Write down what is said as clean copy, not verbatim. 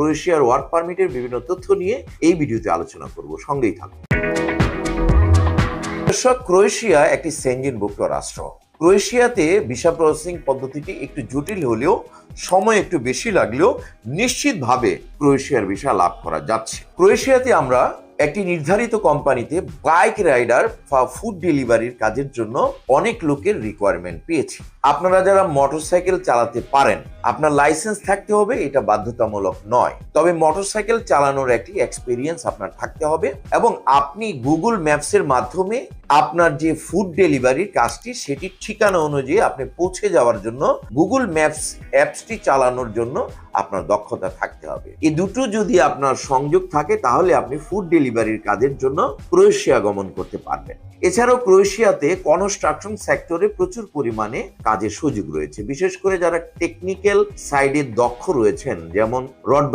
ক্রোয়েশিয়ার ওয়ার্ক পারমিটের বিভিন্ন তথ্য নিয়ে এই ভিডিওতে আলোচনা করব, সঙ্গেই থাকুন। ক্রোয়েশিয়া একটি সেনজেনভুক্ত রাষ্ট্র। ক্রোয়েশিয়াতে ভিসা প্রসেসিং পদ্ধতিটি একটু জটিল হলেও সময় একটু বেশি লাগলেও নিশ্চিতভাবে ক্রোয়েশিয়ার ভিসা লাভ করা যাচ্ছে। ক্রোয়েশিয়াতে আমরা একটি নির্ধারিত কোম্পানিতে বাইক রাইডার বা ফুড ডেলিভারির কাজের জন্য অনেক লোকের রিকোয়ারমেন্ট পেয়েছি। আপনারা যারা মোটরসাইকেল চালাতে পারেন, আপনার লাইসেন্স থাকতে হবে, এটা বাধ্যতামূলক নয়, তবে মোটরসাইকেল চালানোর একটি এক্সপিরিয়েন্স আপনার থাকতে হবে এবং আপনি গুগল ম্যাপসের মাধ্যমে আপনার যে ফুড ডেলিভারির কাজটি সেটির ঠিকানা অনুযায়ী আপনি পৌঁছে যাওয়ার জন্য গুগল ম্যাপস অ্যাপসটি চালানোর জন্য আপনার দক্ষতা থাকতে হবে। এই দুটো যদি আপনার সংযোগ থাকে তাহলে আপনি ফুড ডেলিভারির কাজের জন্য ক্রোয়েশিয়া গমন করতে পারবেন। এছাড়াও ক্রোয়েশিয়াতে কনস্ট্রাকশন সেক্টরে প্রচুর পরিমাণে কাজের সুযোগ রয়েছে, বিশেষ করে যারা টেকনিক্যাল সাইডে দক্ষ রয়েছেন, যেমন রড